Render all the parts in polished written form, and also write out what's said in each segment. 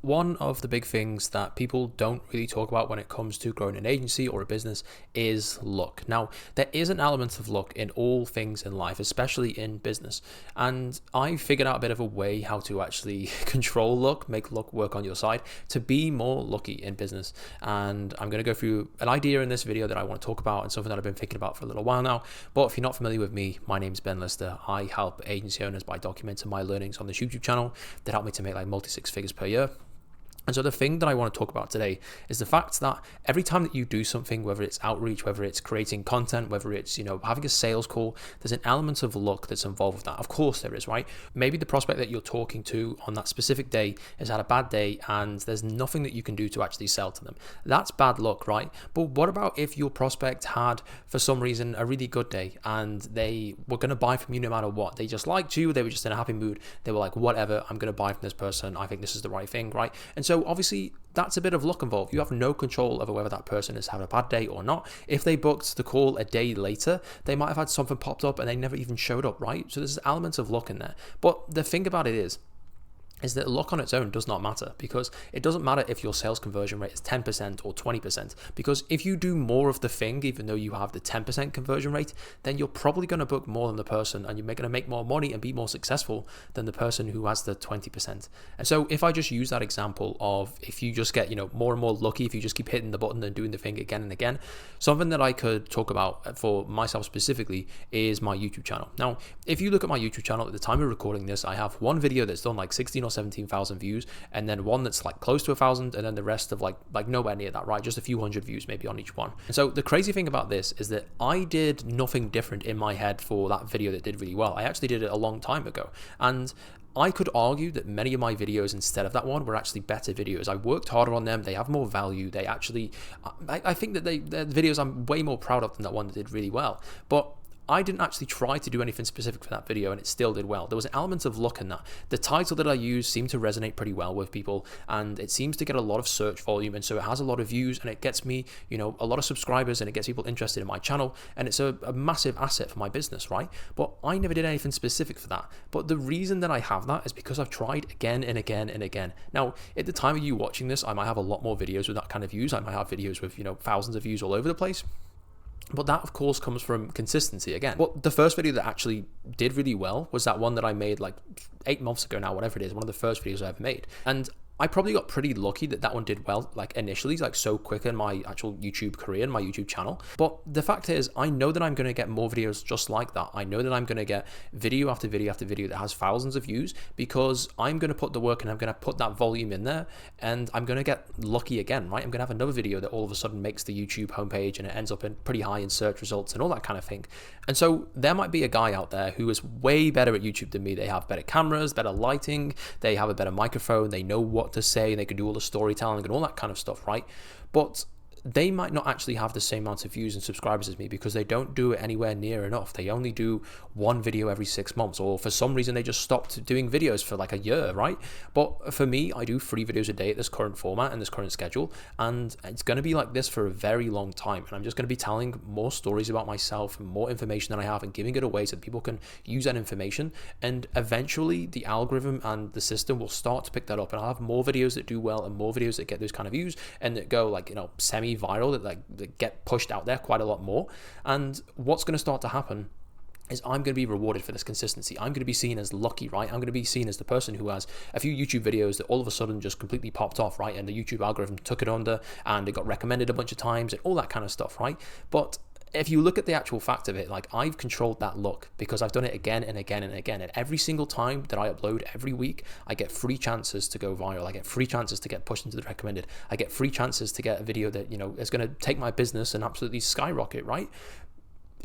One of the big things that people don't really talk about when it comes to growing an agency or a business is luck. Now, there is an element of luck in all things in life, especially in business. And I figured out a bit of a way how to actually control luck, make luck work on your side to be more lucky in business. And I'm going to go through an idea in this video that I want to talk about and something that I've been thinking about for a little while now. But if you're not familiar with me, my name's Ben Lister. I help agency owners by documenting my learnings on this YouTube channel that help me to make like multi-six figures per year. And so the thing that I want to talk about today is the fact that every time that you do something, whether it's outreach, whether it's creating content, whether it's, having a sales call, there's an element of luck that's involved with that. Of course there is, right? Maybe the prospect that you're talking to on that specific day has had a bad day and there's nothing that you can do to actually sell to them. That's bad luck, right? But what about if your prospect had, for some reason, a really good day and they were going to buy from you no matter what? They just liked you. They were just in a happy mood. They were like, whatever, I'm going to buy from this person. I think this is the right thing, right? And so obviously that's a bit of luck involved. You have no control over whether that person is having a bad day or not. If they booked the call a day later, they might have had something popped up and they never even showed up, right? So there's elements of luck in there. But the thing about it is that luck on its own does not matter, because it doesn't matter if your sales conversion rate is 10% or 20%, because if you do more of the thing, even though you have the 10% conversion rate, then you're probably going to book more than the person and you're going to make more money and be more successful than the person who has the 20%. And so if I just use that example of if you just get, more and more lucky, if you just keep hitting the button and doing the thing again and again, something that I could talk about for myself specifically is my YouTube channel. Now, if you look at my YouTube channel at the time of recording this, I have one video that's done like 16 or 17,000 views, and then one that's like close to 1,000, and then the rest of like nowhere near that, right? Just a few hundred views maybe on each one. And so the crazy thing about this is that I did nothing different in my head for that video that did really well. I actually did it a long time ago, and I could argue that many of my videos instead of that one were actually better videos. I worked harder on them. They have more value. They actually, I think that they're videos I'm way more proud of than that one that did really well. But I didn't actually try to do anything specific for that video and it still did well. There was an element of luck in that. The title that I used seemed to resonate pretty well with people, and it seems to get a lot of search volume, and so it has a lot of views and it gets me, a lot of subscribers, and it gets people interested in my channel, and it's a massive asset for my business, right? But I never did anything specific for that. But the reason that I have that is because I've tried again and again and again. Now, at the time of you watching this, I might have a lot more videos with that kind of views. I might have videos with, thousands of views all over the place. But that, of course, comes from consistency again. But the first video that actually did really well was that one that I made like 8 months ago now, whatever it is, one of the first videos I ever made. And I probably got pretty lucky that that one did well, like initially, like so quick in my actual YouTube career and my YouTube channel. But the fact is, I know that I'm going to get more videos just like that. I know that I'm going to get video after video after video that has thousands of views, because I'm going to put the work and I'm going to put that volume in there, and I'm going to get lucky again, right? I'm going to have another video that all of a sudden makes the YouTube homepage and it ends up in pretty high in search results and all that kind of thing. And so there might be a guy out there who is way better at YouTube than me. They have better cameras, better lighting, they have a better microphone, they know what to say, and they can do all the storytelling and all that kind of stuff, right? But they might not actually have the same amount of views and subscribers as me, because they don't do it anywhere near enough. They only do one video every 6 months, or for some reason they just stopped doing videos for like a year, right? But for me, I do 3 videos a day at this current format and this current schedule, and it's going to be like this for a very long time. And I'm just going to be telling more stories about myself and more information than I have and giving it away so that people can use that information. And eventually the algorithm and the system will start to pick that up, and I'll have more videos that do well and more videos that get those kind of views and that go like, semi-viral, that get pushed out there quite a lot more. And what's going to start to happen is I'm going to be rewarded for this consistency. I'm going to be seen as lucky, right? I'm going to be seen as the person who has a few YouTube videos that all of a sudden just completely popped off, right? And the YouTube algorithm took it under and it got recommended a bunch of times and all that kind of stuff, right? But if you look at the actual fact of it, like I've controlled that luck because I've done it again and again and again. And every single time that I upload every week, I get free chances to go viral. I get free chances to get pushed into the recommended. I get free chances to get a video that, is going to take my business and absolutely skyrocket, right?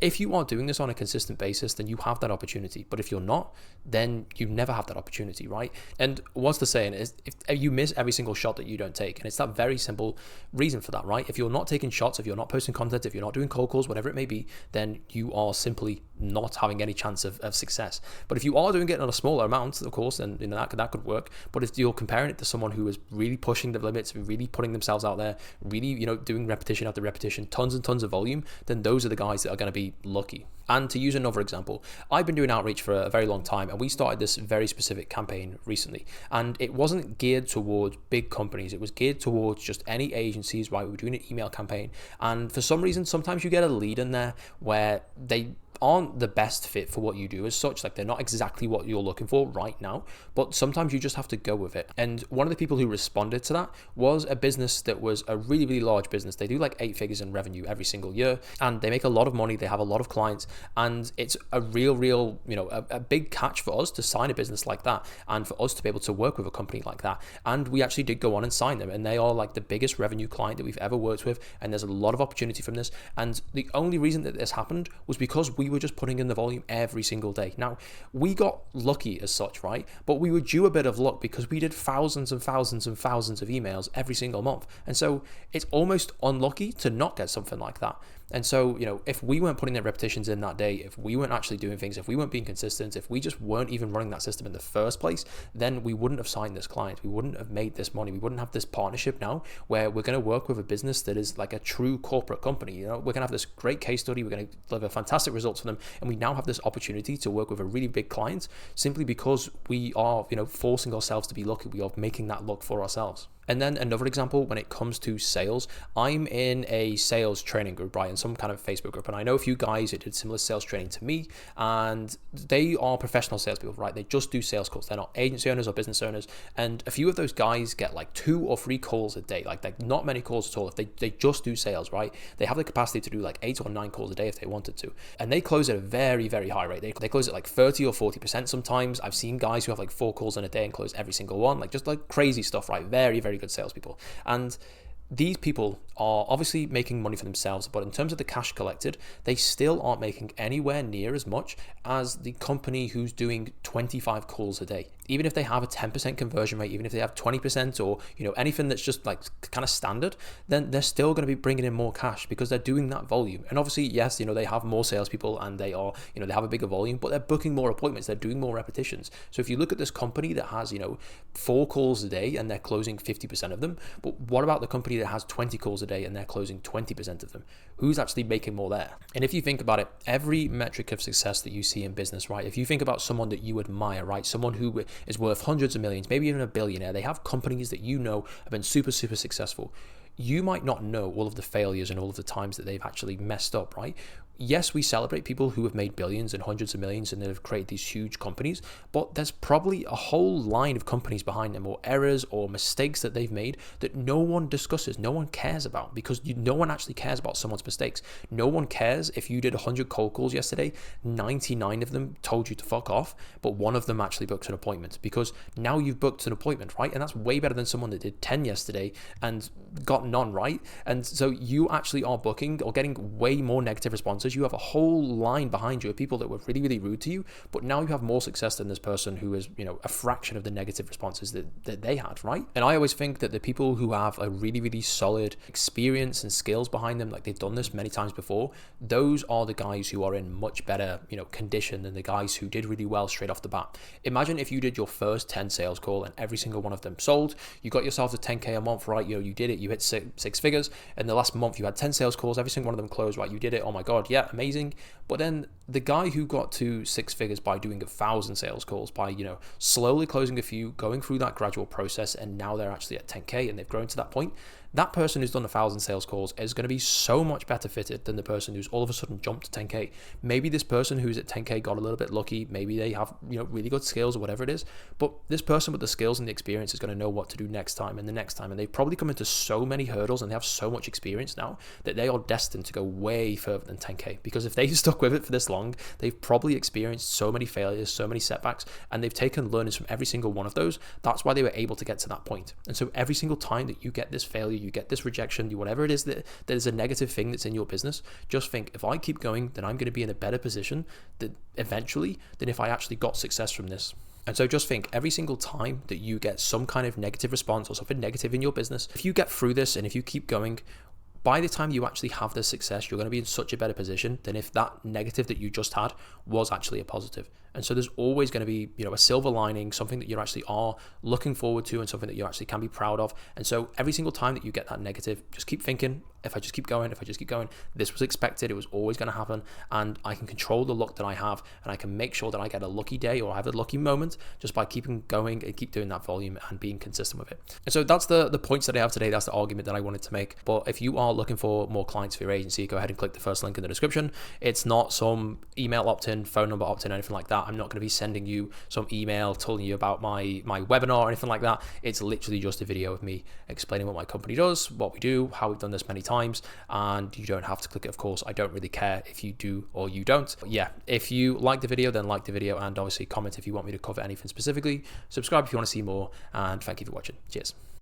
If you are doing this on a consistent basis, then you have that opportunity. But if you're not, then you never have that opportunity, right? And what's the saying is, if you miss every single shot that you don't take, and it's that very simple reason for that, right? If you're not taking shots, if you're not posting content, if you're not doing cold calls, whatever it may be, then you are simply not having any chance of success. But if you are doing it in a smaller amount, of course, then that could work. But if you're comparing it to someone who is really pushing the limits, really putting themselves out there, really doing repetition after repetition, tons and tons of volume, then those are the guys that are going to be be lucky. And to use another example, I've been doing outreach for a very long time, and we started this very specific campaign recently. And it wasn't geared towards big companies. It was geared towards just any agencies, right? We were doing an email campaign. And for some reason, sometimes you get a lead in there where they aren't the best fit for what you do as such. Like, they're not exactly what you're looking for right now, but sometimes you just have to go with it. And one of the people who responded to that was a business that was a really, really large business. They do like 8 figures in revenue every single year, and they make a lot of money. They have a lot of clients, and it's a real, a big catch for us to sign a business like that, and for us to be able to work with a company like that. And we actually did go on and sign them, and they are like the biggest revenue client that we've ever worked with, and there's a lot of opportunity from this. And the only reason that this happened was because we were just putting in the volume every single day. Now, we got lucky as such, right? But we were due a bit of luck because we did thousands and thousands and thousands of emails every single month. And so it's almost unlucky to not get something like that. And so, if we weren't putting the repetitions in that day, if we weren't actually doing things, if we weren't being consistent, if we just weren't even running that system in the first place, then we wouldn't have signed this client. We wouldn't have made this money. We wouldn't have this partnership now where we're going to work with a business that is like a true corporate company. We're going to have this great case study. We're going to deliver fantastic results for them. And we now have this opportunity to work with a really big client simply because we are, forcing ourselves to be lucky. We are making that luck for ourselves. And then another example, when it comes to sales, I'm in a sales training group, right, in some kind of Facebook group. And I know a few guys that did similar sales training to me, and they are professional salespeople, right? They just do sales calls. They're not agency owners or business owners. And a few of those guys get like 2 or 3 calls a day, like not many calls at all. If they just do sales, right? They have the capacity to do like 8 or 9 calls a day if they wanted to. And they close at a very, very high rate. They close at like 30 or 40% sometimes. I've seen guys who have like 4 calls in a day and close every single one, like just like crazy stuff, right? Very, very good salespeople. And these people are obviously making money for themselves, but in terms of the cash collected, they still aren't making anywhere near as much as the company who's doing 25 calls a day. Even if they have a 10% conversion rate, even if they have 20% or, anything that's just like kind of standard, then they're still going to be bringing in more cash because they're doing that volume. And obviously, yes, they have more salespeople and they are, they have a bigger volume, but they're booking more appointments. They're doing more repetitions. So if you look at this company that has, 4 calls a day and they're closing 50% of them, but what about the company that has 20 calls a day and they're closing 20% of them? Who's actually making more there? And if you think about it, every metric of success that you see in business, right? If you think about someone that you admire, right? Someone who is worth hundreds of millions, maybe even a billionaire, they have companies that have been super, super successful. You might not know all of the failures and all of the times that they've actually messed up, right? Yes, we celebrate people who have made billions and hundreds of millions and have created these huge companies, but there's probably a whole line of companies behind them, or errors or mistakes that they've made that no one discusses, no one cares about, because no one actually cares about someone's mistakes. No one cares if you did 100 cold calls yesterday, 99 of them told you to fuck off, but one of them actually booked an appointment, because now you've booked an appointment, right? And that's way better than someone that did 10 yesterday and got none, right? And so you actually are booking or getting way more negative responses. You have a whole line behind you of people that were really, really rude to you, but now you have more success than this person who is, a fraction of the negative responses that they had, right? And I always think that the people who have a really, really solid experience and skills behind them, like they've done this many times before, those are the guys who are in much better, condition than the guys who did really well straight off the bat. Imagine if you did your first 10 sales call and every single one of them sold. You got yourself to 10K a month, right? You did it. You hit six figures. And the last month you had 10 sales calls. Every single one of them closed, right? You did it. Oh my God. Yeah, amazing. But then the guy who got to 6 figures by doing 1,000 sales calls, by, slowly closing a few, going through that gradual process, and now they're actually at 10K and they've grown to that point. That person who's done 1,000 sales calls is going to be so much better fitted than the person who's all of a sudden jumped to 10K. Maybe this person who's at 10K got a little bit lucky. Maybe they have, really good skills or whatever it is. But this person with the skills and the experience is going to know what to do next time and the next time. And they've probably come into so many hurdles and they have so much experience now that they are destined to go way further than 10K. Because if they stuck with it for this long, they've probably experienced so many failures, so many setbacks, and they've taken learnings from every single one of those. That's why they were able to get to that point. And so every single time that you get this failure, you get this rejection, whatever it is that there's a negative thing that's in your business, just think, if I keep going, then I'm going to be in a better position that eventually than if I actually got success from this. And so just think, every single time that you get some kind of negative response or something negative in your business, if you get through this and if you keep going, by the time you actually have this success, you're going to be in such a better position than if that negative that you just had was actually a positive. And so there's always going to be, a silver lining, something that you actually are looking forward to and something that you actually can be proud of. And so every single time that you get that negative, just keep thinking, if I just keep going, this was expected, it was always going to happen, and I can control the luck that I have, and I can make sure that I get a lucky day or I have a lucky moment just by keeping going and keep doing that volume and being consistent with it. And so that's the points that I have today. That's the argument that I wanted to make. But if you are looking for more clients for your agency, go ahead and click the first link in the description. It's not some email opt-in, phone number opt-in, anything like that. I'm not going to be sending you some email telling you about my webinar or anything like that. It's literally just a video of me explaining what my company does, what we do, how we've done this many times, and you don't have to click it, of course. I don't really care if you do or you don't. But yeah, if you like the video, then like the video, and obviously comment if you want me to cover anything specifically. Subscribe if you want to see more, and thank you for watching. Cheers.